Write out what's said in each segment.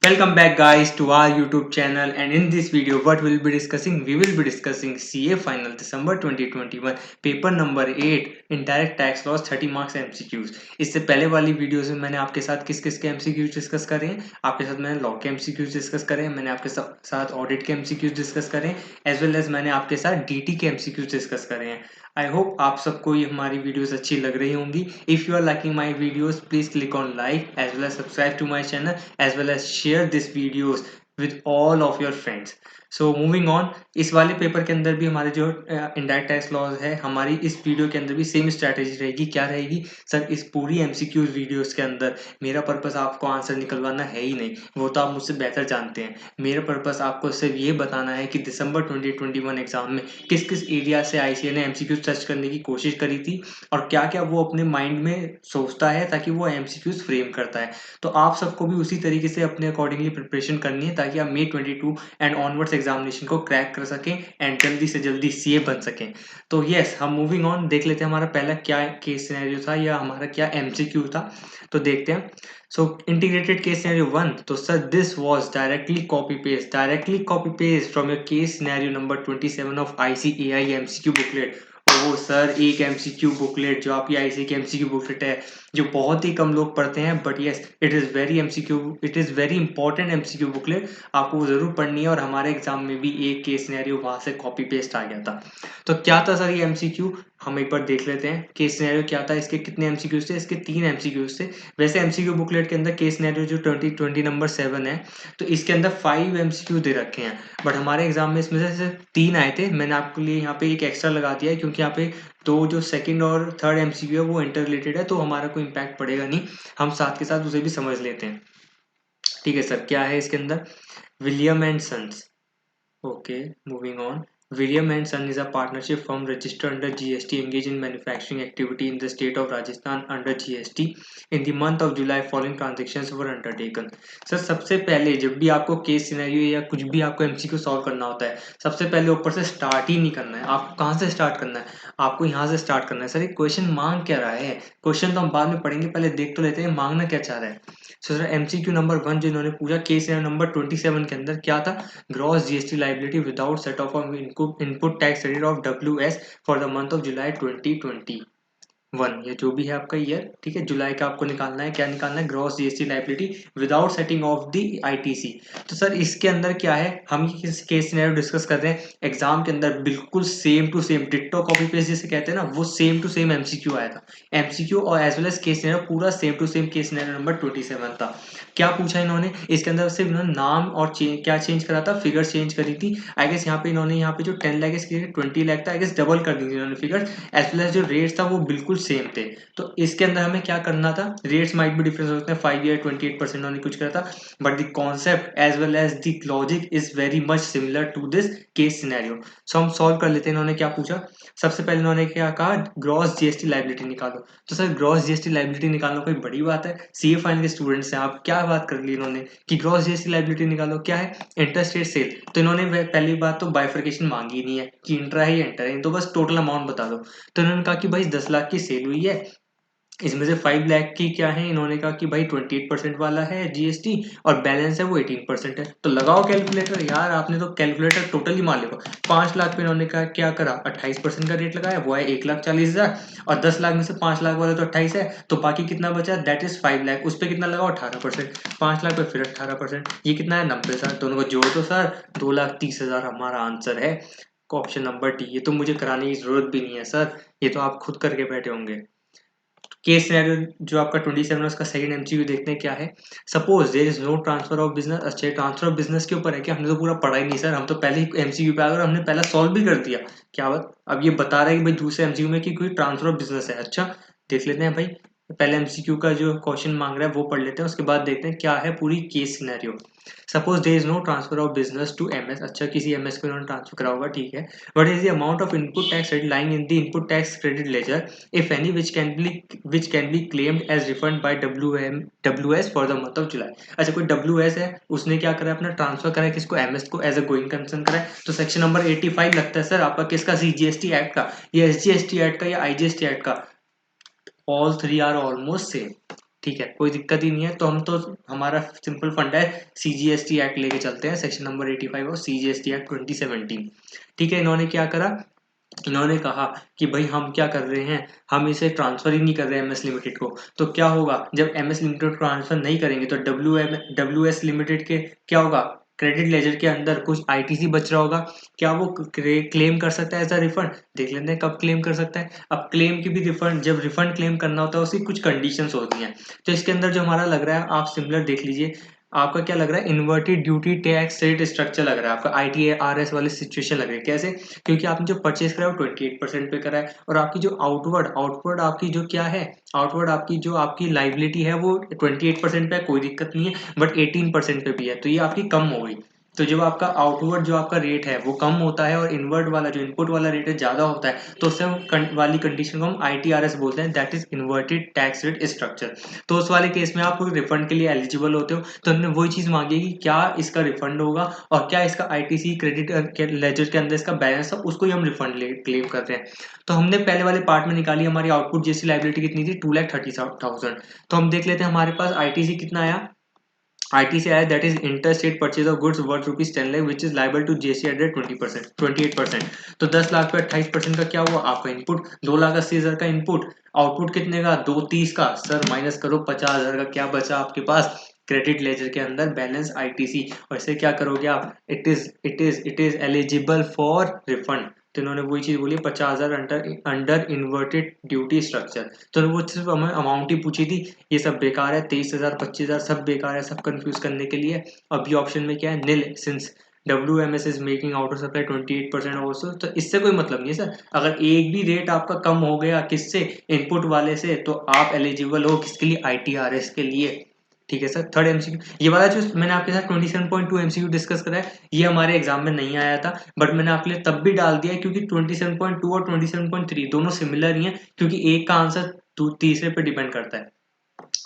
Welcome back guys to our YouTube channel, and in this video what we'll be discussing, we will be discussing CA Final December 2021 paper number 8 indirect tax loss 30 marks MCQs. इससे पहले वाली videos में मैंने आपके साथ किस किस के एमसीक्यूज डिस्कस करे हैं। आपके साथ मैंने लॉ के एमसीक्यूज डिस्कस करे हैं, मैंने आपके साथ ऑडिट के एमसीक्यूज डिस्कस करे हैं, एज वेल एज मैंने आपके साथ डीटी के एमसीक्यूज डिस्कस करे हैं। आई होप आप सबको ये हमारी वीडियोस अच्छी लग रही होंगी। If you are liking my videos please click on like as well as subscribe to my channel as well as share this videos with all of your friends. So moving on, इस वाले paper के अंदर भी हमारे जो indirect tax laws है, हमारी इस वीडियो के अंदर भी सेम स्ट्रैटेजी रहेगी। क्या रहेगी सर? इस पूरी एमसीक्यूज वीडियोस के अंदर मेरा पर्पस आपको आंसर निकलवाना है ही नहीं, वो तो आप मुझसे बेहतर जानते हैं। मेरा पर्पस आपको सिर्फ ये बताना है कि दिसंबर 2021 एग्जाम में किस किस एरिया से आईसीए ने एमसीक्यूज टच करने की कोशिश करी थी और क्या क्या वो अपने माइंड में सोचता है ताकि वो एमसीक्यूज फ्रेम करता है। तो आप सबको भी उसी तरीके से अपने अकॉर्डिंगली प्रिपरेशन करनी है ताकि आप May 22 एंड ऑनवर्ड्स एग्जामिनेशन को क्रैक कर सकें एंड जल्दी से जल्दी सीए बन सकें। तो यस, हम मूविंग ऑन देख लेते हैं हमारा पहला क्या केस सिनेरियो था या हमारा क्या एमसीक्यू था। तो देखते हैं। सो इंटीग्रेटेड केस सिनेरियो 1, तो sir this was directly copy paste from your case scenario number 27 of ICAI MCQ booklet. Oh sir, एक एमसीक्यू बुकलेट जो आपकी आईसी की एमसीक्यू बुकलेट है, जो बहुत ही कम लोग पढ़ते हैं, but yes it is very important MCQ booklet. आपको वो जरूर पढ़नी है और हमारे एग्जाम में भी एक केस सिनेरियो वहां से कॉपी पेस्ट आ गया था। तो क्या था सर ये एमसीक्यू? हम एक बार देख लेते हैं केस सिनेरियो क्या था। इसके कितने एमसीक्यूज थे? इसके 3 एमसीक्यूज थे। वैसे एमसीक्यू बुकलेट के अंदर केस सिनेरियो जो 2020 नंबर 7 है, तो इसके अंदर 5 एमसीक्यू दे रखे हैं, बट हमारे एग्जाम में इसमें से सिर्फ 3 आए थे। मैंने आपके लिए यहाँ पे एक एक्स्ट्रा लगा दिया है क्योंकि यहाँ पे तो जो सेकंड और थर्ड एमसीक्यू है वो इंटर रिलेटेड है, तो हमारा कोई इम्पैक्ट पड़ेगा नहीं। हम साथ के साथ उसे भी समझ लेते हैं। ठीक है सर, क्या है इसके अंदर? William and Sons. Okay, moving on. William and Son is a partnership firm registered under GST engaged in manufacturing activity in the state of Rajasthan under GST. In the month of July, following transactions were undertaken. Sir सबसे पहले जब भी आपको case scenario या कुछ भी आपको MCQ solve करना होता है, सबसे पहले ऊपर से स्टार्ट ही नहीं करना है। आपको कहाँ से स्टार्ट करना है? आपको यहाँ से स्टार्ट करना है। सर ये क्वेश्चन मांग क्या रहा है? क्वेश्चन तो हम बाद में पढ़ेंगे, पहले देख तो लेते हैं मांगना क्या चाह रहा है। सर एमसीक्यू नंबर 1 जो इन्होंने पूछा केस नंबर 27 के अंदर क्या था? Gross GST liability without set off of input tax credit of WS for the month of July 2021। ये जो भी है आपका ईयर, ठीक है, जुलाई का आपको निकालना है। क्या निकालना है? Gross GST liability without setting of the ITC. तो सर इसके अंदर क्या है, हम ये किस केस सिनेरियो डिस्कस कर रहे हैं? एग्जाम के अंदर बिल्कुल same to same ditto copy paste जिसे कहते हैं ना, वो सेम टू सेम एमसीक्यू आया था। एमसीक्यू और as well as case scenario पूरा same to same case scenario number 27 था। क्या पूछा इन्होंने? इसके अंदर सिर्फ इन्होंने नाम और क्या चेंज करा था? फिगर चेंज करी थी। आई गेस यहाँ पे इन्होंने यहाँ पे जो 10 लाख इसके 20 लाख था, आई गेस डबल कर दी थी इन्होंने फिगर। एज वेल एज जो रेट्स था वो बिल्कुल सेम थे। तो इसके अंदर हमें क्या करना था? रेट्स माइट भी डिफरेंस होते हैं, 5 ईयर 28% उन्होंने कुछ करा था, but the concept as well as the logic is very much similar to this case scenario. So हम सॉल्व कर लेते हैं। इन्होंने क्या पूछा? सबसे पहले इन्होंने क्या कहा? ग्रॉस जीएसटी लाइबिलिटी निकालो। तो सर ग्रॉस जीएसटी लाइबिलिटी निकालना कोई बड़ी बात है? सीए फाइनल के स्टूडेंट्स हैं आप, क्या बात कर ली इन्होंने कि ग्रॉस जीएसटी लाइबिलिटी निकालो? क्या है? Interstate sale. तो इन्होंने पहली बात तो बाइफर्केशन मांगी ही नहीं है कि इंट्रा है या इंटर है, तो बस टोटल अमाउंट बता दो। तो इन्होंने कहा कि भाई 10 लाख की सेल हुई है, इसमें से 5 लाख की क्या है? इन्होंने कहा कि भाई 28% वाला है जीएसटी और बैलेंस है वो 18% है। तो लगाओ कैलकुलेटर यार, आपने तो कैलकुलेटर टोटली मार लिया। 5 लाख पे इन्होंने कहा क्या करा? 28% का रेट लगाया, वो है 1,40,000, और 10 लाख में से 5 लाख वाला तो 28 है, तो बाकी कितना बचा? That is 5 lakh. उस पर कितना लगाओ? 18%। 5 लाख पे फिर 18%, ये कितना है? 90,000। दोनों को जोड़ दो सर, 2,30,000 हमारा आंसर है। Option number D. ये तो मुझे कराने की जरूरत भी नहीं है सर, ये तो आप खुद करके बैठे होंगे। केस सिनेरियो जो आपका 27 है उसका सेकंड एमसीक्यू देखते हैं क्या है। Suppose there is no transfer of business. अच्छा, ट्रांसफर ऑफ बिजनेस के ऊपर है क्या? हमने तो पूरा पढ़ा ही नहीं सर, हम तो पहले ही एमसीक्यू पे आ गए और हमने पहला सॉल्व भी कर दिया। क्या बात? अब ये बता रहा है कि भाई दूसरे एमसीक्यू में कि कोई ट्रांसफर ऑफ बिजनेस है। अच्छा, देख लेते हैं भाई। पहले एमसीक्यू का जो क्वेश्चन मांग रहा है वो पढ़ लेते हैं, उसके बाद देखते हैं क्या है पूरी case scenario. Suppose there is no transfer of business to MS. अच्छा, किसी एमएस को इन्होंने ट्रांसफर करा होगा, ठीक है। What is the amount of input tax credit lying in the input tax credit ledger if any which can be claimed as refund by WS for the month of July। अच्छा, कोई WS है, उसने क्या करा? अपना transfer करा है किसको? MS को, एज अ गोइंग कंसर्न करा है। तो सेक्शन नंबर 85 लगता है सर आपका किसका? सीजीएसटी एक्ट का या एसजीएसटी एक्ट का या आईजीएसटी एक्ट का? All three are almost same. ठीक है, कोई दिक्कत ही नहीं है। तो हम तो हमारा सिंपल फंड है CGST एक्ट लेके चलते हैं, सेक्शन नंबर 85 और CGST एक्ट 2017। ठीक है, इन्होंने क्या करा, इन्होंने कहा कि भाई हम क्या कर रहे हैं, हम इसे ट्रांसफर ही नहीं कर रहे हैं MS लिमिटेड को। तो क्या होगा, जब MS लिमिटेड को ट्रांसफर नहीं करेंगे तो WS लिमिटेड के क्या होगा, क्रेडिट लेजर के अंदर कुछ ITC बच रहा होगा, क्या वो क्लेम कर सकता है एज अ रिफंड? देख लेते हैं कब क्लेम कर सकता है। अब क्लेम की भी रिफंड, जब रिफंड क्लेम करना होता है उसकी कुछ कंडीशंस होती हैं। तो इसके अंदर जो हमारा लग रहा है, आप सिमिलर देख लीजिए, आपका क्या लग रहा है, inverted duty tax rate structure लग रहा है आपका, ITRS वाली सिचुएशन लग रही है। कैसे? क्योंकि आपने जो परचेज करा है वो 28% पे करा है, और आपकी जो आउटवर्ड आपकी जो क्या है, आउटवर्ड आपकी जो आपकी लाइबिलिटी है वो 28% पे है, कोई दिक्कत नहीं है, बट 18% पे भी है, तो ये आपकी कम हो गई। तो जब आपका आउटवर्ड जो आपका रेट है वो कम होता है और इनवर्ड वाला जो इनपुट वाला रेट है ज्यादा होता है, तो उससे वाली कंडीशन को हम ITRS बोलते हैं, that is inverted tax rate structure. तो उस वाले केस में आप रिफंड के लिए एलिजिबल होते हो। तो हमने वही चीज मांगी कि क्या इसका रिफंड होगा और क्या इसका ITC क्रेडिट लेजर के अंदर इसका बैलेंस है, उसको ही हम रिफंड क्लेम कर रहे हैं। तो हमने पहले वाले पार्ट में निकाली, हमारी आउटपुट जैसी लाइबिलिटी कितनी थी, 2,30,000। तो हम देख लेते हैं हमारे पास ITC कितना आया। ITC आया, that is inter state purchase of goods worth ₹10 lakh which is liable to GST at 20%, 28%। तो 10 लाख पे 28% का क्या हुआ आपका इनपुट, 2,80,000 का इनपुट, आउटपुट कितने का, 230 का। सर माइनस करो 50,000 का, क्या बचा आपके पास क्रेडिट लेजर के अंदर बैलेंस ITC। और इसे क्या करोगे आप, it is eligible for refund. तो इन्होंने वही चीज बोली, 50,000 अंडर इन्वर्टेड ड्यूटी स्ट्रक्चर। तो वो सिर्फ हमें अमाउंट ही पूछी थी, ये सब बेकार है, 23,000 25,000 सब बेकार है, सब कंफ्यूज करने के लिए। अभी ऑप्शन में क्या है, nil, since WMS is making out of supply 28% also. तो इससे कोई मतलब नहीं है सर, अगर एक भी रेट आपका कम हो गया किससे, इनपुट वाले से, तो आप एलिजिबल हो किसके लिए, ITRS के लिए। ठीक है सर। थर्ड MCQ, ये वाला जो मैंने आपके साथ 27.2 MCQ डिस्कस करा है, ये हमारे एग्जाम में नहीं आया था, बट मैंने आपके लिए तब भी डाल दिया है क्योंकि 27.2 और 27.3 दोनों सिमिलर ही हैं, क्योंकि एक का आंसर तीसरे पे डिपेंड करता है।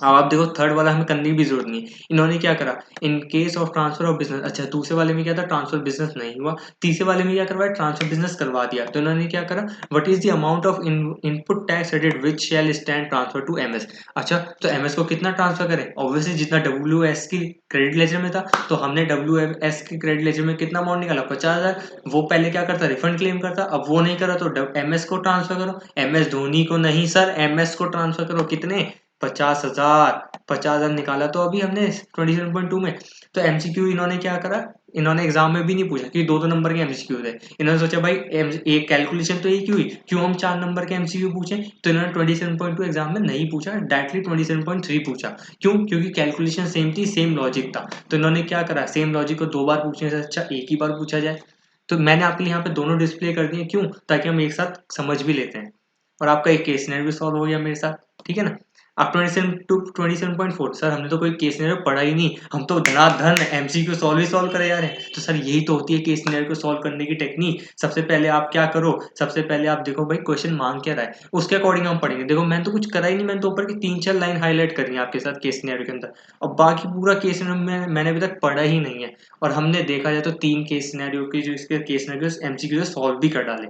अब आप देखो थर्ड वाला हमें करने की भी जरूरत नहीं है। इन्होंने क्या करा, इन case of transfer of business, अच्छा दूसरे वाले में क्या था, ट्रांसफर बिजनेस नहीं हुआ, तीसरे वाले में क्या करवाया, ट्रांसफर बिजनेस करवा दिया। तो इन्होंने क्या करा, what is the amount of input tax credit which shall stand transfer to MS। अच्छा तो MS को कितना ट्रांसफर करें, ऑब्वियसली जितना WS की क्रेडिट लेजर में था, तो हमने WS की क्रेडिट लेजर में कितना अमाउंट निकाला, 50,000। वो पहले क्या करता, रिफंड क्लेम करता, अब वो नहीं करा तो MS को ट्रांसफर करो, MS धोनी को नहीं सर, MS को ट्रांसफर करो, कितने, 50,000। 50,000 निकाला तो अभी हमने 27.2 में। तो MCQ इन्होंने क्या करा, इन्होंने एग्जाम में भी नहीं पूछा, क्योंकि 2-2 नंबर के MCQ थे। इन्होंने सोचा भाई एक कैलकुलेशन तो एक ही हुई, क्यों हम 4 नंबर के MCQ पूछें। तो इन्होंने 27.2 एग्जाम में नहीं पूछा, डायरेक्टली 27.3 पूछा। क्यों, क्योंकि कैलकुलेशन सेम थी, सेम लॉजिक था। तो इन्होंने क्या करा, सेम लॉजिक को 2 बार पूछने से अच्छा एक ही बार पूछा जाए। तो मैंने आपके लिए यहाँ पे दोनों डिस्प्ले कर दिए, क्यों, ताकि हम एक साथ समझ भी लेते हैं, और आपका एक केस भी सॉल्व हो गया मेरे साथ। ठीक है ना। अब 27.4, सर हमने तो कोई केस सिनेरियो पढ़ा ही नहीं, हम तो धनाधन MCQ सॉल्व करे जा रहे हैं। तो सर यही तो होती है केस सिनेरियो को सॉल्व करने की टेक्निक। सबसे पहले आप क्या करो, सबसे पहले आप देखो भाई क्वेश्चन मांग क्या रहा है, उसके अकॉर्डिंग हम पढ़ेंगे। देखो मैंने तो कुछ करा ही नहीं, मैंने तो ऊपर की 3-4 लाइन हाईलाइट करनी है आपके साथ केस सिनेरियो के अंदर, और बाकी पूरा केस सिनेरियो मैंने अभी तक पढ़ा ही नहीं है। और हमने देखा जाए तो 3 केस सिनेरियो की जो इसके केस सिनेरियो MCQ सॉल्व भी कर डाले।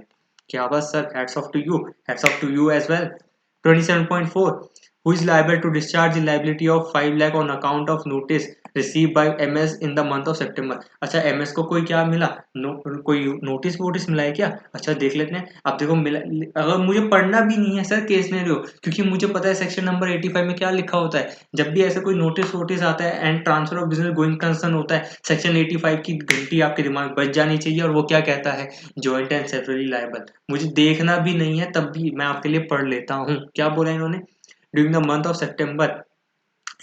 क्या बात sir, hats off to you, hats off to you as well. 27.4, who is liable to discharge the liability of 5 lakh on account of notice received by MS in the month of September। अच्छा MS को कोई क्या मिला, कोई notice वोटिस मिला है क्या, अच्छा देख लेते हैं। अब देखो मिला, अगर मुझे पढ़ना भी नहीं है सर केस सिनेरियो, क्योंकि मुझे पता है सेक्शन नंबर 85 में क्या लिखा होता है, जब भी ऐसा कोई नोटिस वोटिस आता है and transfer of business going concern होता है, सेक्शन 85 की घंटी आपके दिमाग में बज जानी चाहिए, और वो क्या कहता है, जॉइंट एंड सेवरली लायबल। मुझे देखना भी नहीं है, तब भी मैं आपके लिए पढ़ लेता हूँ। क्या बोला इन्होंने, during the month of September,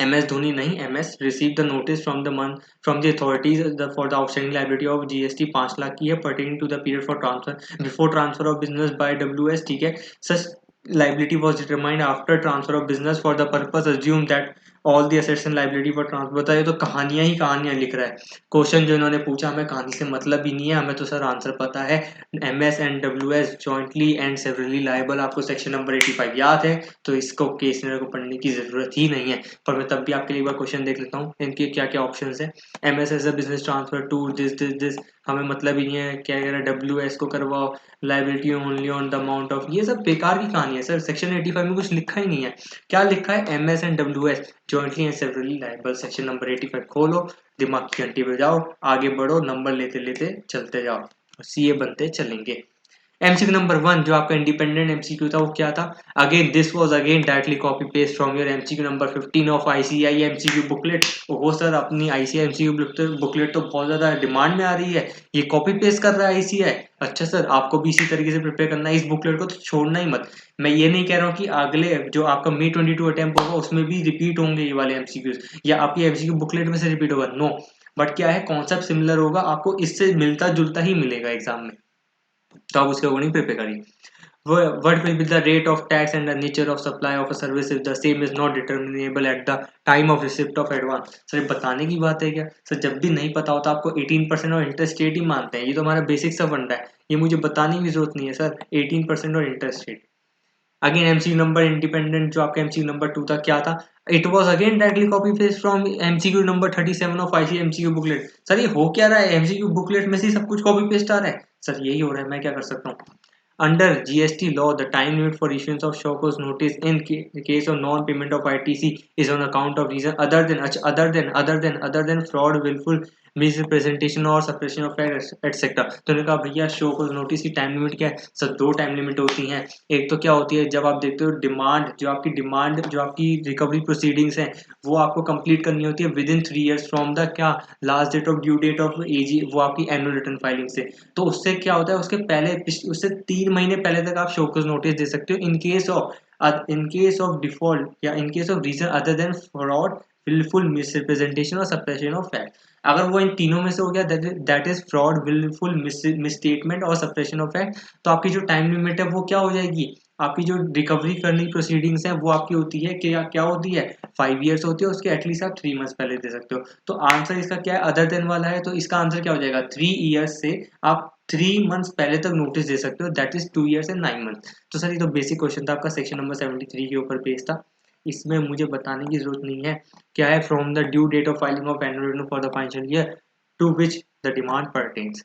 MS Dhoni नहीं, MS received the notice from the month from the authorities for the outstanding liability of GST 5 lakh की है pertaining to the period for transfer before transfer of business by WS। ठीक है, such liability was determined after transfer of business for the purpose assumed that all the assets and liability for transfer। बताइए, तो कहानियां ही कहानियां लिख रहा है। Question जो इन्होंने पूछा हमें कहानी से मतलब ही नहीं है, हमें तो सर आंसर पता है, MS and WS jointly and severally liable. आपको सेक्शन नंबर 85 याद है, तो इसको केस को पढ़ने की जरूरत ही नहीं है। पर मैं तब भी आपके लिए एक बार क्वेश्चन देख लेता हूँ, इनके क्या क्या ऑप्शन है। MS as a business transfer to this this this हमें मतलब ही नहीं है, क्या कह रहा है WS को करवाओ, liability only on the amount of, ये सब बेकार की कहानी है सर। सेक्शन 85 में कुछ लिखा ही नहीं है। क्या लिखा है? MS and WS jointly and severally liable. Section number 85 खोलो, दिमाग की घंटी बजाओ, आगे बढ़ो, नंबर लेते लेते चलते जाओ, CA बनते चलेंगे। MCQ नंबर 1 जो आपका इंडिपेंडेंट MCQ था वो क्या था? Again this was again directly copy paste from your MCQ number 15 of ICAI MCQ booklet. ओहो सर, अपनी ICAI MCQ बुकलेट तो बहुत ज्यादा डिमांड में आ रही है, ये कॉपी पेस्ट कर रहा है ICAI। अच्छा सर, आपको भी इसी तरीके से प्रिपेयर करना है, इस बुकलेट को तो छोड़ना ही मत। मैं ये नहीं कह रहा हूँ कि अगले जो आपका May 22 अटेम्प्ट होगा उसमें भी रिपीट होंगे ये वाले MCQs या आपकी MCQ बुकलेट में से रिपीट होगा, नो। बट क्या है, कॉन्सेप्ट सिमिलर होगा, आपको इससे मिलता जुलता ही मिलेगा एग्जाम में, तो आप उसके अकॉर्डिंग प्रिपेयर करिए। What will be the rate of tax and the nature of supply of a service if the same is not determinable at the time of receipt of advance? Sir ये बताने की बात है क्या sir? जब भी नहीं पता होता आपको 18% और इंटरेस्ट रेट ही मानते हैं, ये तो हमारा बेसिक सा फंडा है, ये मुझे बताने की जरूरत नहीं है सर। 18% और interest rate. Again MCQ number independent जो आपका MCQ नंबर 2 था क्या था? It was again directly copy paste from MCQ number 37 of IC MCQ booklet. Sir ये हो क्या रहा है? MCQ बुकलेट में से सब कुछ कॉपी पेस्ट आ रहा है सर, यही हो रहा है, मैं क्या कर सकता हूँ? Under GST law, the time limit for issuance of show cause notice in case of non-payment of ITC is on account of reason other than fraud, willful misrepresentation और suppression of facts etc. तो उन्होंने कहा भैया show cause notice की time limit क्या है sir? 2 time limit होती हैं। एक तो क्या होती है, जब आप देखते हो डिमांड, जो आपकी रिकवरी प्रोसीडिंग्स हैं वो आपको कंप्लीट करनी होती है within 3 years from the क्या last date of due date of AG, वो आपकी एनुअल रिटर्न फाइलिंग से। तो उससे क्या होता है, उसके पहले उससे 3 महीने पहले तक आप शोकॉज नोटिस दे सकते हो इन केस ऑफ डिफॉल्ट या in case of reason other than fraud, wilful misrepresentation और सप्रेशन ऑफ फैक्ट। अगर वो इन तीनों में से हो गया, that is fraud, wilful misstatement और सप्रेशन ऑफ फैक्ट, तो आपकी जो टाइम लिमिट है वो क्या हो जाएगी? आपकी जो रिकवरी करनी प्रोसीडिंग्स है वो आपकी होती है क्या क्या होती है? 5 ईयर्स होती है, उसके एटलीस्ट आप 3 मंथ्स पहले दे सकते हो। तो आंसर इसका क्या है? अदर देन वाला है, तो इसका आंसर क्या हो जाएगा? 3 ईयर्स से आप 3 मंथ्स पहले तक नोटिस दे सकते हो, that is 2 years and 9 month. तो सर ये तो बेसिक क्वेश्चन था आपका, सेक्शन नंबर 73 के ऊपर बेस्ड था, इसमें मुझे बताने की जरूरत नहीं है। क्या है? From the due date of filing of annual return for the financial year to which the demand pertains.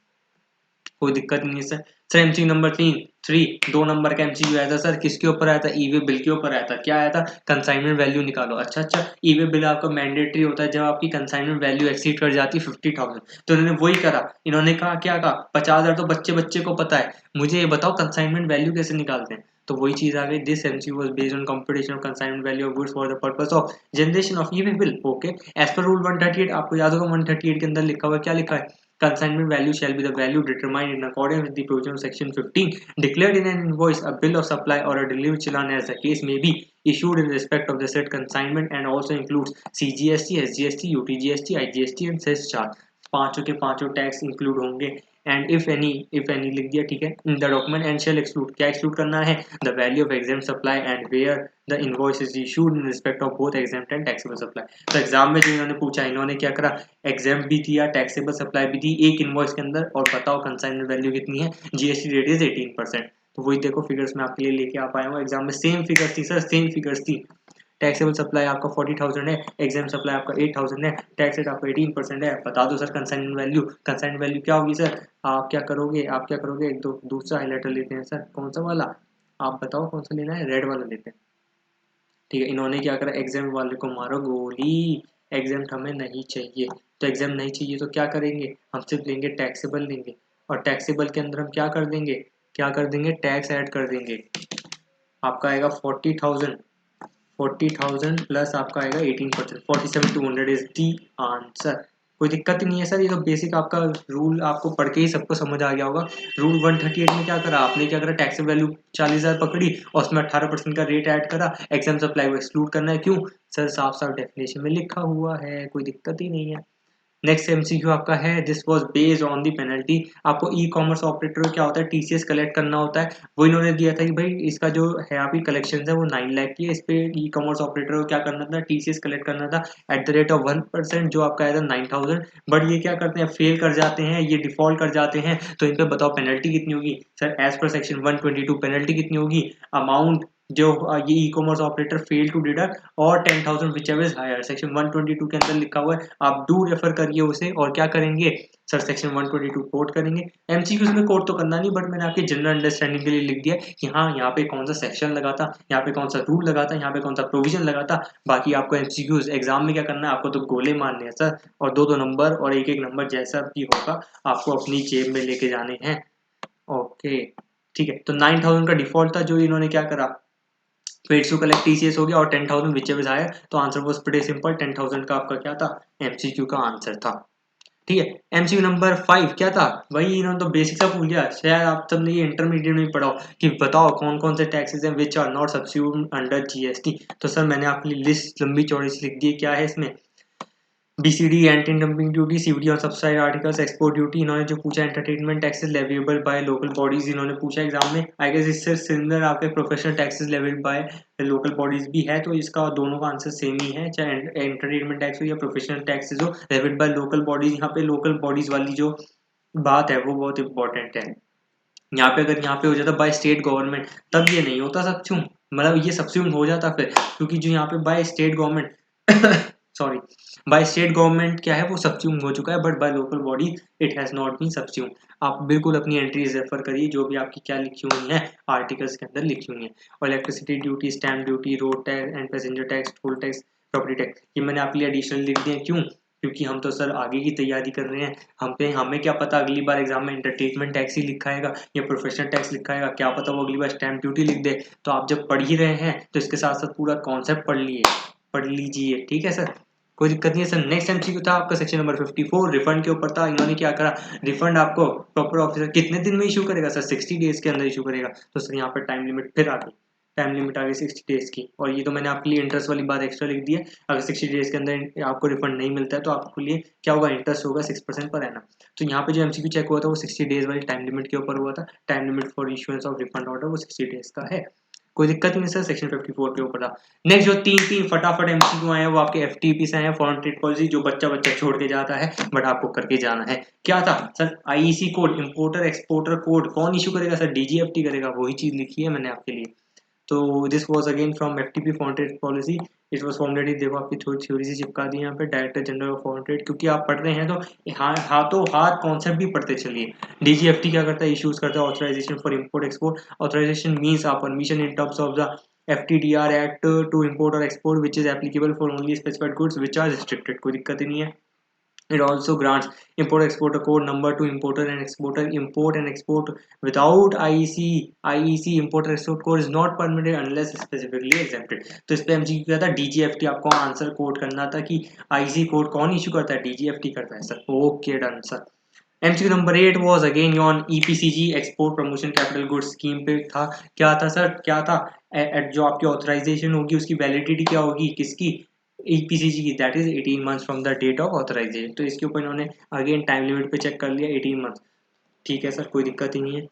कोई दिक्कत नहीं है सर। सर MCQ नंबर 3 2 नंबर का MCQ आया था सर, किसके ऊपर आया था? ई-वे बिल के ऊपर आया था। क्या आया था? कंसाइनमेंट वैल्यू निकालो। अच्छा, ई-वे बिल आपका मैंडेटरी होता है जब आपकी कंसाइनमेंट वैल्यू एक्सीड कर जाती है 50,000। तो इन्होंने वही करा, इन्होंने कहा क्या कहा? 50,000 तो बच्चे बच्चे को पता है, मुझे ये बताओ कंसाइनमेंट वैल्यू कैसे निकालते हैं? तो वही चीज आ गई। This MCQ was based on computation of consignment value of goods for the purpose of generation of e-way bill. Okay, as per rule 138, आपको याद होगा 138 के अंदर लिखा हुआ क्या लिखा है? Consignment value shall be the value determined in accordance with the provision of section 15 declared in an invoice, a bill of supply or a delivery challan as the case may be issued in respect of the said consignment and also includes CGST, SGST, UTGST, IGST and cess charge। पांचों के पांचों tax include होंगे and if any लिख दिया, ठीक है। In the document and shall exclude, क्या exclude करना है? The value of exempt supply and where the invoice is issued in respect of both exempt and taxable supply. तो exempt में जो इन्होंने पूछा, इन्होंने क्या करा? एग्जाम भी दिया, टैक्सेबल सप्लाई भी दी एक इनवॉइस के अंदर, और बताओ कंसाइनमेंट वैल्यू कितनी है? GST rate is 18%। तो वही देखो फिगर्स में आपके लिए लेके आ पाया हूँ, एग्जाम में सेम फिगर्स थी सर, सेम फिगर्स थी। टैक्सेबल सप्लाई आपका 40,000 है, एग्जाम सप्लाई आपका 8,000 है, टैक्स रेट आपका 18% है। बता दो सर कंसाइनमेंट वैल्यू क्या होगी सर? आप क्या करोगे? एक दो दूसरा हाईलाइटर लेते हैं सर, कौन सा वाला? आप बताओ कौन सा लेना है? रेड वाला लेते हैं, ठीक है। इन्होंने क्या करा? एग्जाम वाले को मारो गोली, एग्जाम हमें नहीं चाहिए। तो एग्जाम नहीं चाहिए तो क्या करेंगे? हम सिर्फ लेंगे टैक्सेबल लेंगे, और टैक्सेबल के अंदर हम क्या कर देंगे? टैक्स ऐड कर देंगे। आपका आएगा 40,000 प्लस आपका आएगा 18%, 47,200 इज दी आंसर। कोई दिक्कत ही नहीं है सर, ये तो बेसिक आपका रूल आपको पढ़ के ही सबको समझ आ गया होगा। रूल 138 में क्या करा आपने? क्या करा? टैक्स वैल्यू 40,000 पकड़ी और उसमें 18% का रेट ऐड करा, एग्जाम सप्लाई को एक्सक्लूड करना है। क्यों सर? साफ साफ डेफिनेशन में लिखा हुआ है, कोई दिक्कत ही नहीं है। नेक्स्ट MCQ आपका है, this was based on the penalty. आपको ई कॉमर्स ऑपरेटर क्या होता है? TCS कलेक्ट करना होता है। वो इन्होंने दिया था कि भाई इसका जो है आपकी कलेक्शन है वो 9 लाख की है, इस पे ई कॉमर्स ऑपरेटर को क्या करना था? TCS कलेक्ट करना था एट द रेट ऑफ 1%, जो आपका आया था 9,000। बट ये क्या करते हैं? फेल कर जाते हैं, ये डिफॉल्ट कर जाते हैं। तो इन पे बताओ पेनल्टी कितनी होगी? Sir as per section 122 penalty कितनी होगी? अमाउंट जो ये e commerce operator fail to deduct और 10,000 whichever is higher. Section 122 के अंदर लिखा हुआ है, आप डू रेफर करिए उसे और क्या करेंगे सर, सेक्शन 122 कोट करेंगे। एमसीक्यूज में कोट तो करना नहीं, बट मैंने आपकी जनरल अंडरस्टैंडिंग के लिए लिख दिया कि हाँ यहाँ पे कौन सा सेक्शन लगा था, यहाँ पे कौन सा रूल लगा था, यहाँ पे कौन सा प्रोविजन लगा था। बाकी आपको एमसीक्यूज एग्जाम में क्या करना है, आपको तो गोले मारने हैं सर, और दो दो नंबर और एक एक नंबर जैसा भी होगा आपको अपनी जेब में लेके जाने हैं। ओके ठीक है, तो 9,000 का डिफॉल्ट था जो इन्होंने क्या करा, पेड्स टू कलेक्ट टीसीएस हो गया और 10,000 विच एवर आया, तो आंसर वाज प्रीटी सिंपल, 10,000 का आपका क्या था, एमसीक्यू का आंसर था। ठीक है, एमसीक्यू नंबर 5 क्या था, वही इन्होंने तो बेसिक सा पूछ लिया, शायद आप सबने ये इंटरमीडिएट में पढ़ा हो कि बताओ कौन कौन से टैक्सेस हैं which are not subsumed under GST. तो सर मैंने आपके लिए लिस्ट लंबी चौड़ी सी लिख दी है, क्या है इसमें, BCD anti dumping duty, CVD और सब्सिडाइज आर्टिकल्स, एक्सपोर्ट ड्यूटी, इन्होंने जो पूछा entertainment taxes leviable by local bodies, इन्होंने पूछा एग्जाम में। आई गेस इससे सिमिलर आपके professional taxes levied by local bodies भी है, तो इसका दोनों का आंसर सेम ही है, चाहे एंटरटेनमेंट टैक्स हो या प्रोफेशनल टैक्सेस हो, लेविड बाय लोकल बॉडीज। यहाँ पे लोकल बॉडीज वाली जो बात है वो बहुत इंपॉर्टेंट है। यहाँ पे अगर यहाँ पे हो जाता बाय स्टेट गवर्नमेंट, तब ये नहीं होता सब्स्यूम, मतलब ये सब्स्यूम हो जाता फिर, क्योंकि जो यहाँ पे by state government sorry, by state government क्या है वो सब्स्यूम हो चुका है, but by local body it has not been subsume. आप बिल्कुल अपनी एंट्रीज रेफर करिए जो भी आपकी क्या लिखी हुई है आर्टिकल्स के अंदर लिखी हुई है। और electricity duty, stamp duty, road tax and passenger tax, toll tax, property tax, ये मैंने आपके लिए एडिशनल लिख दिए। क्यों, क्योंकि हम तो सर आगे की तैयारी कर रहे हैं, हमें क्या पता अगली बार एग्जाम में एंटरटेनमेंट टैक्स ही लिखा आएगा या प्रोफेशनल टैक्स लिखा आएगा, क्या पता वो अगली बार स्टैम्प ड्यूटी लिख दे। तो आप जब पढ़ ही रहे हैं तो इसके साथ साथ पूरा कॉन्सेप्ट पढ़ लीजिए, ठीक है सर, कोई दिक्कत नहीं है सर। नेक्स्ट एमसीक्यू था आपका सेक्शन नंबर 54, रिफंड के ऊपर था। इन्होंने क्या करा, रिफंड आपको प्रॉपर ऑफिसर कितने दिन में इशू करेगा सर, 60 डेज के अंदर इशू करेगा। तो सर यहाँ पर टाइम लिमिट फिर आ गई, टाइम लिमिट आ गई 60 डेज की, और ये तो मैंने आपके लिए इंटरेस्ट वाली बात एक्स्ट्रा लिख दी है। अगर 60 डेज के अंदर आपको रिफंड नहीं मिलता है तो आपके लिए क्या होगा, इंटरेस्ट होगा 6% पर एनम। तो यहाँ पे जो एमसीक्यू चेक हुआ था वो 60 डेज वाली टाइम लिमिट के ऊपर हुआ था। Time limit for issuance of refund order वो 60 डेज का है, कोई दिक्कत नहीं सर, सेक्शन 54 के ऊपर था। नेक्स्ट जो तीन फटाफट एमसीक्यू आए हैं वो आपके एफटीपी से हैं, फॉरेन ट्रेड पॉलिसी, जो बच्चा छोड़ के जाता है बट आपको करके जाना है। क्या था sir, IEC code, importer exporter code कौन इशू करेगा सर, डीजीएफटी करेगा, वही चीज लिखी है मैंने आपके लिए। तो this was again from FTP, foreign trade policy, it was formulated, देखो आपकी थोड़ी थ्योरी से चिपका दी यहाँ पे, director general of foreign trade, क्योंकि आप पढ़ रहे हैं तो हाथों हाथ कॉन्सेप्ट भी पढ़ते चलिए। डीजीएफटी क्या करता है, इश्यूज करता है authorisation for import export. Authorisation means आप permission in terms of the FTDR Act to import or export, which is applicable for only specified goods which are restricted, कोई दिक्कत ही नहीं है। It also grants import exporter code number to importer and exporter. Import and export without IEC importer export code is not permitted unless specifically exempted. तो इस पे MCQ क्या था, DGFT आपको आंसर कोड करना था कि आईसी कोड कौन इशू करता है, डीजीएफटी करता है sir. Okay done sir. MCQ number 8 was again on EPCG, export promotion capital goods scheme पे था। क्या था सर, क्या था, जो आपकी ऑथराइजेशन होगी उसकी वैलिडिटी क्या होगी, किसकी, ईपीसीजी की, that is 18 months from the date of authorisation. तो इसके ऊपर इन्होंने अगेन टाइम लिमिट पे चेक कर लिया 18 मंथ्स, ठीक है सर, कोई दिक्कत ही नहीं है।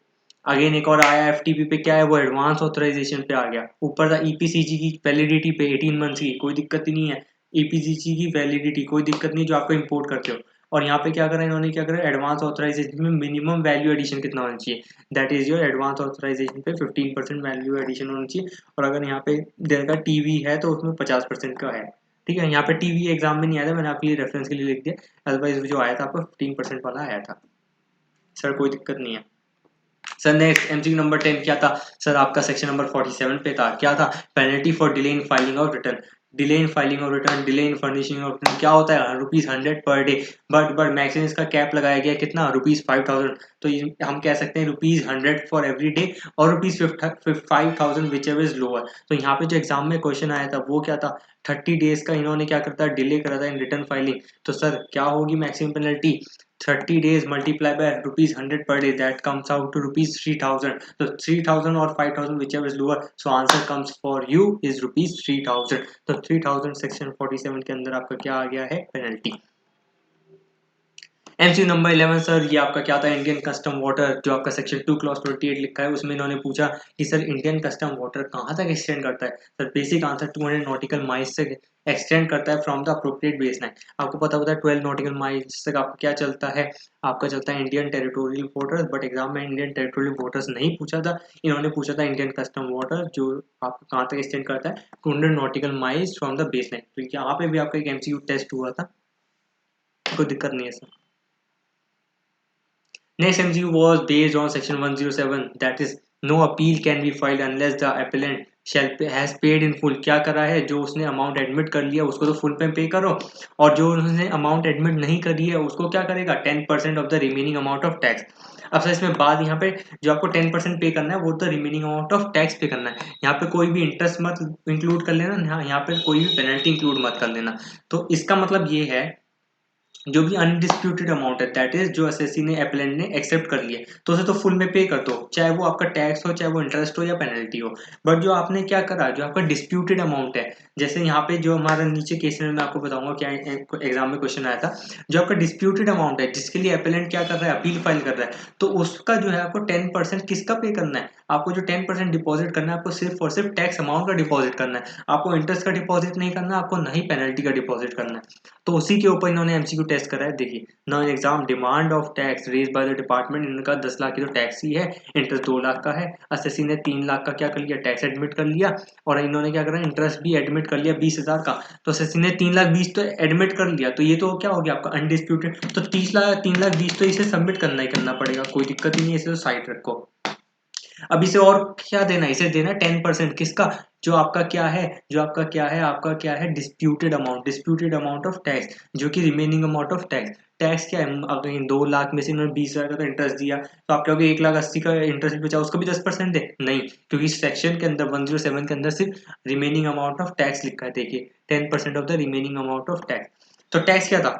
अगेन एक और आया एफटीपी पे, क्या है वो, एडवांस ऑथराइजेशन पे आ गया, ऊपर था ईपीसीजी की वैलिडिटी पे 18 मंथ्स की, कोई दिक्कत ही नहीं है। ईपीसीजी की वैलिडिटी कोई दिक्कत नहीं जो आपको इंपोर्ट करते हो। और यहाँ पे क्या करा इन्होंने, क्या करा, एडवांस ऑथराइजेशन में मिनिमम वैल्यू एडिशन कितना होना चाहिए, that is your advance authorisation पे 15% वैल्यू एडिशन होना चाहिए। और अगर यहाँ पे देखा टीवी है तो उसमें 50% का है, ठीक है। यहाँ पे टीवी एग्जाम में नहीं आया था, मैंने आपके लिए रेफरेंस के लिए लिख दिया, अदरवाइज जो आया था आपको 15% वाला आया था सर, कोई दिक्कत नहीं है सर। नेक्स्ट एमसीक्यू नंबर 10 क्या था सर, आपका सेक्शन नंबर 47 पे था, क्या था, penalty for delay in filing of return, delay in filing of return, delay in furnishing of return, क्या होता है, ₹100 पर डे, बट मैक्सिमम इसका कैप लगाया गया कितना, ₹5,000। तो हम कह सकते हैं ₹100 फॉर एवरी डे और ₹5,000 विच एवर इज लोअर। तो यहाँ पे जो एग्जाम में क्वेश्चन आया था वो क्या था, 30 डेज का इन्होंने क्या करता है, डिले करा था इन रिटर्न फाइलिंग। तो सर क्या होगी maximum penalty, 30 days multiplied by ₹100 per day, that comes out to ₹3,000. So 3,000 or 5,000 whichever is lower, so answer comes for you is ₹3,000. तो 3,000 सेक्शन 47 के अंदर आपका क्या आ गया है, पेनल्टी। एमसीक्यू नंबर 11 सर, ये आपका क्या था, इंडियन कस्टम वाटर जो आपका सेक्शन 2 क्लॉज 28 लिखा है उसमें इन्होंने पूछा कि सर इंडियन कस्टम वाटर कहाँ तक एक्सटेंड करता है। Sir basic answer 200 nautical miles तक एक्सटेंड करता है from the appropriate base line. आपको पता होता है 12 नॉटिकल माइल्स तक आपका क्या चलता है, आपका चलता है Indian territorial waters, but exam में इंडियन टेरिटोरियल वाटर्स नहीं पूछा था, इन्होंने पूछा था इंडियन कस्टम वाटर जो आपको कहाँ तक एक्सटेंड करता है 200 nautical miles from the base line. तो यहाँ पे भी आपका एक एमसीक्यू टेस्ट हुआ था, कोई दिक्कत नहीं है sir. Next MCQ was based on section 107, that is no appeal can be filed unless the appellant has paid in full। क्या करा है, जो उसने अमाउंट एडमिट कर लिया उसको तो फुल पे करो, और जो उसने अमाउंट एडमिट नहीं करी है उसको क्या करेगा 10% of the remaining amount of tax. अब सर इसमें बात यहाँ पे जो आपको 10% पे करना है वो तो रिमेनिंग अमाउंट ऑफ टैक्स पे करना है, यहाँ पे कोई भी इंटरेस्ट मत इंक्लूड कर लेना, यहाँ पे कोई भी पेनल्टी इंक्लूड मत कर लेना। तो इसका मतलब ये है जो भी अनडिस्प्यूटेड अमाउंट है दैट इज जो एसएससी ने एप्लेंट ने एक्सेप्ट कर लिया तो उसे तो फुल में पे कर दो, चाहे वो आपका टैक्स हो चाहे वो इंटरेस्ट हो या पेनल्टी हो। बट जो आपने क्या करा, जो आपका डिस्प्यूटेड अमाउंट है, जैसे यहाँ पे जो हमारा नीचे केस में मैं आपको बताऊंगा क्या एग्जाम में क्वेश्चन आया था, जो आपका डिस्प्यूटेड अमाउंट है जिसके लिए एपेलेंट क्या कर रहा है, अपील फाइल कर रहा है, तो उसका जो है आपको 10% किसका पे करना है, आपको जो 10% डिपॉजिट करना है आपको सिर्फ और सिर्फ टैक्स अमाउंट का डिपॉजिट करना है, आपको इंटरेस्ट का डिपॉजिट नहीं करना, आपको नहीं पेनल्टी का डिपॉजिट करना है। तो उसी के ऊपर इन्होंने एमसीक्यू टेस्ट करा है। देखिए now in exam demand of tax raise by the department, इनका 10 लाख की तो टैक्स ही है, इंटरेस्ट 2 लाख का है, एसएससी ने 3 लाख का क्या कर लिया, टैक्स एडमिट कर लिया, और इन्होंने क्या करा, इंटरेस्ट भी एडमिट कर लिया 20,000 का, तो एसएससी ने 3,20,000 तो एडमिट कर लिया, तो ये तो क्या हो गया आपका अनडिस्प्यूटेड, तो 3,20,000 तो इसे सबमिट करना ही करना पड़ेगा, कोई दिक्कत ही नहीं है, इसे तो साइड रखो। अब इसे और क्या देना है, इसे देना 10% किसका, जो आपका क्या है, जो आपका क्या है, आपका क्या है डिस्प्यूटेड अमाउंट ऑफ टैक्स, जो कि remaining amount of tax. Tax क्या है, अगर 2 लाख में से इन्होंने 20,000 का तो इंटरेस्ट दिया, तो आप कहोगे 1,80,000 का इंटरेस्ट बचा उसको भी 10% दे, नहीं, क्योंकि इस सेक्शन के अंदर 107 के अंदर सिर्फ रिमेनिंग अमाउंट ऑफ टैक्स लिखा है। देखिए 10% of the remaining amount of tax, तो टैक्स क्या था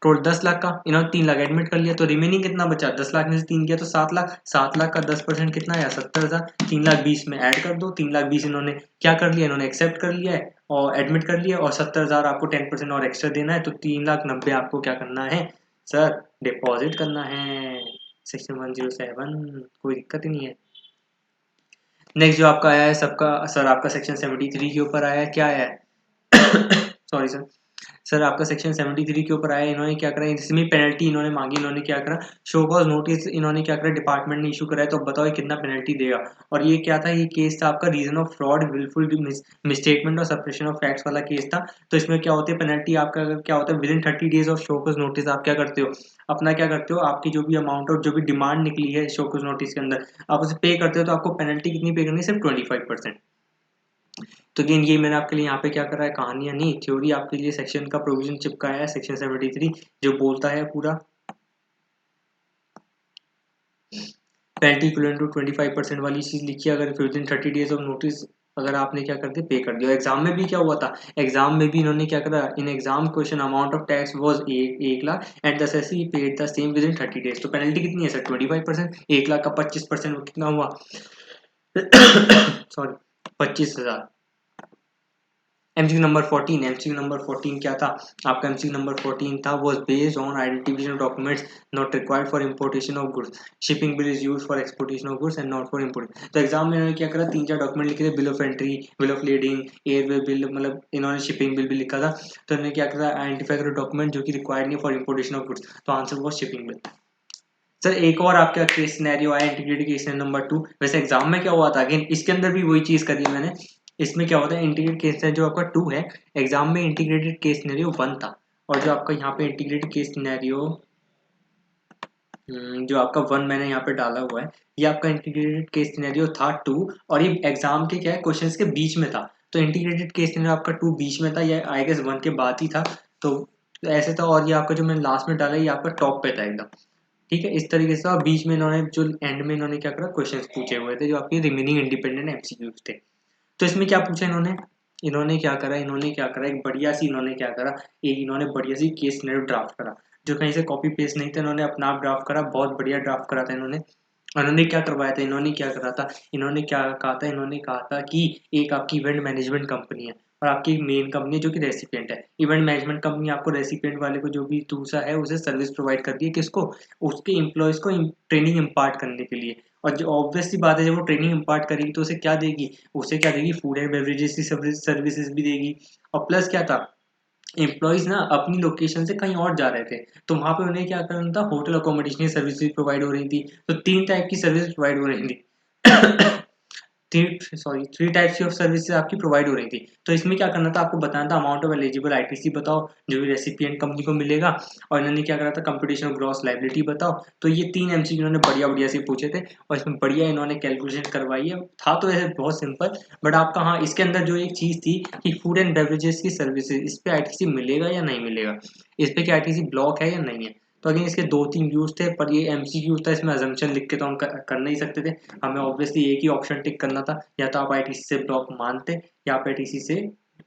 टोटल 10 लाख का, इन्होंने 3 लाख एडमिट कर लिया, तो रिमेनिंग कितना बचा, 10 लाख में से 3 किया तो 7 लाख, 7 लाख का 10% कितना आया 70,000, 3,20,000 में ऐड कर दो, 3,20,000 इन्होंने क्या कर लिया, इन्होंने एक्सेप्ट कर लिया है और एडमिट कर लिया, और 70,000 आपको 10% और एक्स्ट्रा देना है, तो 3,90,000 आपको क्या करना है सर, डिपॉजिट करना है सेक्शन 107, कोई दिक्कत ही नहीं है। नेक्स्ट जो आपका आया है सबका सर, आपका सेक्शन 73 के ऊपर आया है, क्या आया है सॉरी सर आपका सेक्शन 73 के ऊपर आया, इन्होंने क्या करा, इसमें पेनल्टी इन्होंने मांगी, इन्होंने क्या करा, शो कॉज नोटिस इन्होंने क्या करा, डिपार्टमेंट ने इशू कराया, तो बताओ ये कितना पेनल्टी देगा। और ये क्या था, ये केस था आपका reason of fraud wilful misstatement और सप्रेशन ऑफ फैक्ट्स वाला केस था। तो इसमें क्या होती है पेनल्टी आपका, अगर क्या होता है with in 30 days of show cause notice, आप क्या करते हो, अपना क्या करते हो, आपकी जो भी अमाउंट और जो भी डिमांड निकली है शो कॉज नोटिस के अंदर आप उसे पे करते हो, तो आपको पेनल्टी कितनी पे करनी है, सिर्फ 25%। तो अगेन ये मैंने आपके लिए यहाँ पे क्या करा है, कहानियां नहीं थ्योरी आपके लिए सेक्शन का प्रोविजन चिपकाया है, सेक्शन 73 जो बोलता है पूरा पेनल्टी इक्विवेलेंट टू 25% वाली चीज लिखी है, अगर with in 30 days of notice अगर आपने क्या कर दिया, पे कर दिया। एग्जाम में भी क्या हुआ था, एग्जाम में भी इन्होंने क्या करा, in exam question amount of tax was 1 lakh and the assessee paid the same with in 30 days, तो पेनल्टी कितनी है सर 25%, 1 लाख का 25% कितना हुआ सॉरी 25,000। एमसीक्यू नंबर 14 क्या था आपका, एमसीक्यू नंबर 14 था was based on identification of documents not required for importation of goods, shipping bill is used for exportation of goods and not for importation. तो एग्जाम में इन्होंने क्या करा, 3-4 डॉक्यूमेंट लिखे थे, bill of entry, bill of leading, airway bill, मतलब इन्होंने shipping bill भी लिखा था, तो इन्होंने क्या करा, आइडेंटिफाई करा डॉक्यूमेंट जो कि रिक्वायर्ड नहीं फॉर इंपोर्टेशन ऑफ गुड्स, तो answer was shipping bill. Sir एक और आपका केस सिनेरियो आया इंटीग्रेटेड केस नंबर 2, वैसे एग्जाम में क्या हुआ था, अगेन इसके अंदर भी वही चीज करी है मैंने। इसमें क्या होता है, इंटीग्रेटेड केस जो आपका 2 है, एग्जाम में इंटीग्रेटेड केस सिनेरियो 1 था, और जो आपका यहाँ पे इंटीग्रेटेड केस सिनेरियो जो आपका 1 मैंने यहाँ पे डाला हुआ है, ये आपका इंटीग्रेटेड केस सिनेरियो था 2, और ये एग्जाम के क्या है क्वेश्चंस के बीच में था, तो इंटीग्रेटेड केस सिनेरियो आपका 2 बीच में था, ये आई गेस 1 के बाद ही था, तो ऐसे था। और ये आपका जो मैंने लास्ट में डाला ये आपका टॉप पे था एकदम, ठीक है, इस तरीके से। और बीच में इन्होंने जो एंड में इन्होंने क्या करा, क्वेश्चंस पूछे हुए थे जो आपके रिमेनिंग इंडिपेंडेंट एमसीक्यूज थे। तो इसमें क्या पूछा इन्होंने, इन्होंने क्या करा एक बढ़िया सी, इन्होंने क्या करा, एक इन्होंने बढ़िया सी केस सिनेरियो ड्राफ्ट करा, जो कहीं से कॉपी पेस्ट नहीं था, इन्होंने अपना आप ड्राफ्ट करा, बहुत बढ़िया ड्राफ्ट करा था इन्होंने। इन्होंने क्या करवाया था, इन्होंने क्या करा था, इन्होंने क्या कहा था, इन्होंने कहा था कि एक आपकी इवेंट मैनेजमेंट कंपनी है, और आपकी मेन कंपनी जो कि रेसिपिएंट है। इवेंट मैनेजमेंट कंपनी आपको रेसिपिएंट वाले को जो भी दूसरा है उसे सर्विस प्रोवाइड करती है, किसको, उसके एम्प्लॉयज़ को ट्रेनिंग इम्पार्ट करने के लिए। और जो ऑब्वियस सी बात है, जब वो ट्रेनिंग इम्पार्ट करेगी तो उसे क्या देगी, उसे क्या देगी, फूड एंड बेवरेजेस की सर्विसेज भी देगी। और प्लस क्या था, एम्प्लॉयज़ ना अपनी लोकेशन से कहीं और जा रहे थे, तो वहाँ पे उन्हें क्या करना था, होटल अकोमोडेशन की सर्विसेज प्रोवाइड हो रही थी। तो 3 टाइप की सर्विस प्रोवाइड हो रही थी। थ्री टाइप्स ऑफ सर्विसेज आपकी प्रोवाइड हो रही थी। तो इसमें क्या करना था, आपको बताना था अमाउंट ऑफ एलिजिबल आईटीसी बताओ जो भी रेसिपिएंट कंपनी को मिलेगा, और इन्होंने क्या करा था, कंप्यूटेशन ऑफ ग्रॉस लायबिलिटी बताओ। तो ये 3 एमसीक्यू इन्होंने बढ़िया बढ़िया से पूछे थे, और इसमें बढ़िया इन्होंने कैलकुलेशन करवाई है। था तो ऐसे बहुत सिंपल, बट आपका हाँ इसके अंदर जो एक चीज़ थी कि फूड एंड बेवरेजेस की सर्विसेज, इस पे आईटीसी मिलेगा या नहीं मिलेगा, इस पे क्या आईटीसी ब्लॉक है या नहीं है। तो अगेन इसके 2-3 व्यूज थे, पर ये एमसीक्यू था, इसमें अजम्पशन लिख के तो हम कर नहीं सकते थे। हमें ऑब्वियसली एक ही ऑप्शन टिक करना था, या तो आप आईटीसी से ब्लॉक मानते या आप आईटीसी से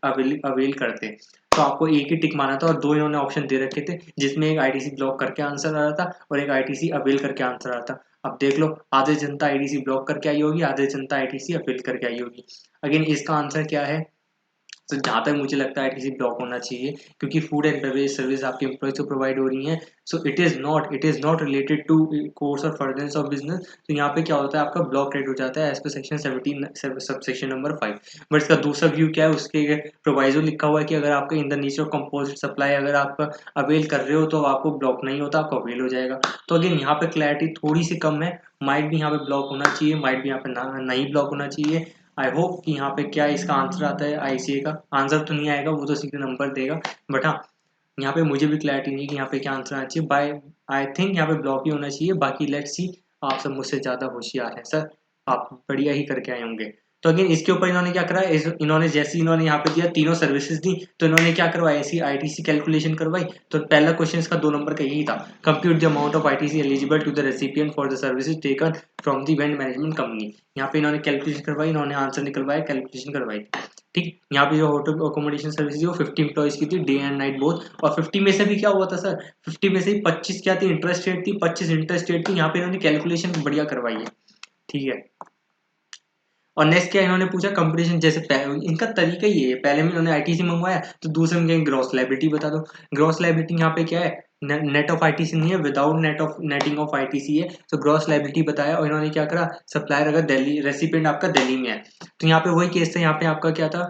अवेल करते। तो आपको एक ही टिक माना था, और 2 इन्होंने ऑप्शन दे रखे थे, जिसमें एक आईटीसी ब्लॉक करके आंसर आ रहा था और एक आईटीसी अवेल करके आंसर आ रहा था। अब देख लो, आधे जनता आईटीसी ब्लॉक करके आई होगी, आधे जनता आईटीसी अवेल करके आई होगी। अगेन इसका आंसर क्या है, तो जहाँ तक मुझे लगता है आईटीसी ब्लॉक होना चाहिए, क्योंकि फूड एंड बेवरेज सर्विस आपके एम्प्लॉयज को प्रोवाइड हो रही है। So it is not related to course और फर्दरेंस ऑफ बिजनेस। तो यहाँ पे क्या होता है, आपका ब्लॉक रेट हो जाता है as per section 17 subsection number 5। But इसका दूसरा व्यू क्या है, उसके प्रोवाइजो लिखा हुआ है कि अगर आपका in the nature of composite supply अगर आप अवेल कर रहे हो तो आपको ब्लॉक नहीं होता, आपको अवेल हो जाएगा। तो अगेन यहाँ पे क्लैरिटी थोड़ी सी कम है, माइट भी यहाँ पे ब्लॉक होना चाहिए, माइट भी यहाँ पे नहीं ब्लॉक होना चाहिए। आई होप कि यहाँ पे क्या इसका आंसर आता है, आईसीए का आंसर तो नहीं आएगा, वो तो सीधे नंबर देगा। बट हाँ, यहाँ पे मुझे भी क्लैरिटी नहीं है कि यहाँ पे क्या आंसर आना चाहिए। बाय आई थिंक यहाँ पे ब्लॉक ही होना चाहिए। बाकी लेट्स सी, आप सब मुझसे ज़्यादा होशियार हैं सर, आप बढ़िया ही करके आए होंगे। तो अगेन इसके ऊपर इन्होंने क्या करा, इन्होंने जैसे इन्होंने यहाँ पे दिया तीनों सर्विसेज दी, तो इन्होंने क्या करवाया, ऐसी आईटीसी कैलकुलेशन करवाई। तो पहला क्वेश्चन इसका 2 नंबर का यही था, compute the amount of ITC eligible to the recipient for the services taken from the event management company. यहाँ पे इन्होंने कैलकुलेशन करवाई, इन्होंने आंसर निकलवाया, कैलकुलेशन करवाई। ठीक, यहाँ पे जो होटल अकोमोडेशन सर्विस थी वो 50 एम्प्लॉइज की थी, डे एंड नाइट बोथ। और 50 में से भी क्या हुआ था सर, 50 में से 25 क्या थी, इंटरेस्ट रेट थी, 25 इंटरेस्ट रेट थी। यहाँ पे इन्होंने कैलकुलेशन बढ़िया करवाई है। ठीक है, और नेक्स्ट क्या इन्होंने पूछा, कंपटीशन जैसे इनका तरीका ही है, पहले में इन्होंने आईटीसी मंगवाया तो दूसरे में ग्रॉस लायबिलिटी बता दो। ग्रॉस लायबिलिटी यहाँ पे क्या है, नेट ऑफ आईटीसी नहीं है, विदाउट नेटिंग ऑफ आईटीसी है। तो ग्रॉस लायबिलिटी बताया, और इन्होंने क्या करा, सप्लायर अगर दिल्ली, रेसिपिएंट आपका दिल्ली में है, तो यहाँ पे वही केस था, यहाँ पे आपका क्या था,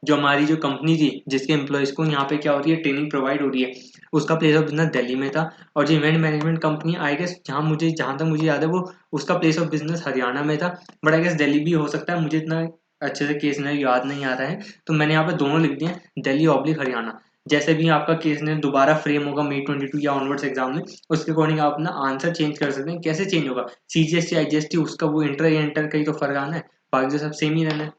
जो हमारी जो कंपनी थी जिसके एम्प्लॉयज को यहाँ पे क्या हो रही है, ट्रेनिंग प्रोवाइड हो रही है, उसका प्लेस ऑफ बिजनेस दिल्ली में था। और जो event management company I guess, जहाँ तक मुझे याद है, वो उसका प्लेस ऑफ बिजनेस हरियाणा में था। बट आई गेस दिल्ली भी हो सकता है, मुझे इतना अच्छे से केस ने याद नहीं आ रहा है, तो मैंने यहाँ पे दोनों लिख दिए, दिल्ली ऑब्लिक हरियाणा। जैसे भी आपका केस ने दोबारा फ्रेम होगा May 22 या ऑनवर्ड्स एग्जाम में, उसके अकॉर्डिंग आप अपना आंसर चेंज कर सकते हैं। कैसे चेंज होगा, सीजीएसटी आईजीएसटी उसका वो इंटर का ही तो फर्क आना है, बाकी तो सब सेम ही रहना है।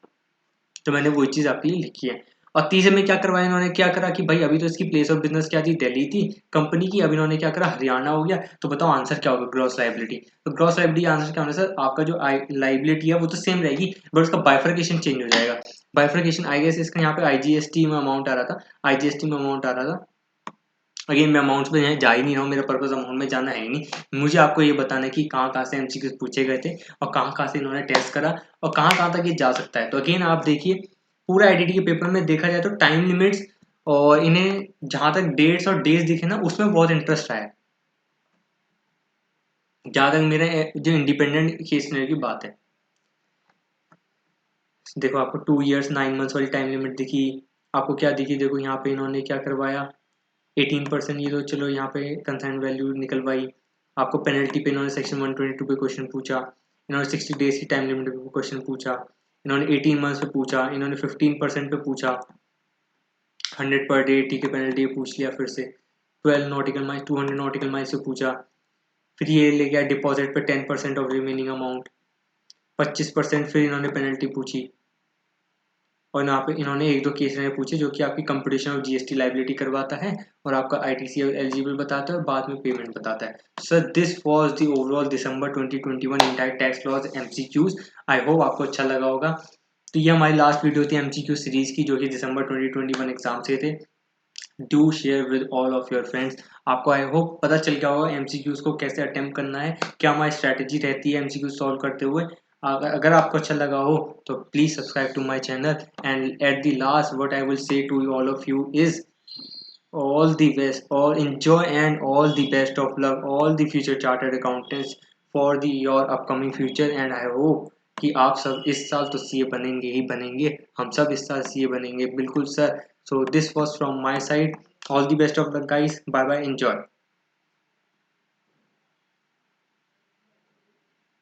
तो मैंने वो चीज़ आपके लिए लिखी है। और तीसरे में क्या करवाया इन्होंने, क्या करा कि भाई अभी तो इसकी प्लेस ऑफ बिजनेस क्या थी, दिल्ली थी कंपनी की, अब इन्होंने क्या करा, हरियाणा हो गया। तो बताओ आंसर क्या होगा, ग्रॉस लायबिलिटी। तो ग्रॉस लायबिलिटी आंसर क्या होना सर, आपका जो लायबिलिटी है वो तो सेम रहेगी, बट उसका बाइफर्केशन चेंज हो जाएगा। बाइफर्केशन आई गेस इसका यहाँ पे आईजीएसटी में अमाउंट आ रहा था, आईजीएसटी में अमाउंट आ रहा था। अगेन मैं अमाउंट्स में जा ही नहीं रहा हूँ, मेरा पर्पस अमाउंट में जाना है ही नहीं। मुझे आपको ये बताना है कि कहाँ कहाँ से एमसीक्यूज पूछे गए थे, और कहाँ कहाँ से इन्होंने टेस्ट करा, और कहाँ कहाँ तक ये जा सकता है। तो अगेन आप देखिए, पूरा आईटीटी के पेपर में देखा जाए तो टाइम लिमिट्स और इन्हें जहाँ तक डेट्स और डेज दिखे ना, उसमें बहुत इंटरेस्ट आया। जहाँ तक मेरे जो इंडिपेंडेंट केस की बात है, देखो आपको 2 ईयर्स 9 मंथ्स वाली टाइम लिमिट दिखी। आपको क्या दिखी, देखो यहाँ पे इन्होंने क्या करवाया, 18%, ये तो चलो यहाँ पे कंसाइन वैल्यू निकलवाई। आपको पेनल्टी पे इन्होंने सेक्शन 122 पे क्वेश्चन पूछा, इन्होंने 60 डेज की टाइम लिमिट पे क्वेश्चन पूछा, इन्होंने 18 मंथ्स पे पूछा, इन्होंने 15% पे पूछा, 100 पर डे, टी के पेनल्टी पूछ लिया, फिर से 12 नॉटिकल माइल्स, 200 नॉटिकल माइल्स से पूछा। फिर ये ले गया डिपॉजिट पे 10% ऑफ रिमेनिंग अमाउंट, 25%। फिर इन्होंने पेनल्टी पूछी, और यहाँ पे इन्होंने एक दो केस इन्होंने पूछे जो कि आपकी कंपटीशन ऑफ जीएसटी लाइबिलिटी करवाता है, और आपका आईटीसी एलिजिबल बताता है, और बाद में पेमेंट बताता है। Sir this was the overall December 2021 indirect tax laws MCQs. I hope आपको अच्छा लगा होगा। तो ये हमारी लास्ट वीडियो थी एमसीक्यू सीरीज की, जो कि दिसंबर 2021 एग्जाम से थे। Do share with all of your friends. आपको आई होप पता चल गया होगा एमसीक्यूज को कैसे अटेम्प्ट करना है, क्या हमारी स्ट्रैटेजी रहती है एमसीक्यू सॉल्व करते हुए। अगर आपको अच्छा लगा हो तो please subscribe to my channel and at the last what I will say to all of you is all the best, all enjoy and all the best of luck, all the future chartered accountants for the your upcoming future and I hope कि आप सब इस साल तो CA बनेंगे ही बनेंगे, हम सब इस साल सीए बनेंगे बिल्कुल sir. So this was from my side. All the best of luck guys. Bye bye. Enjoy.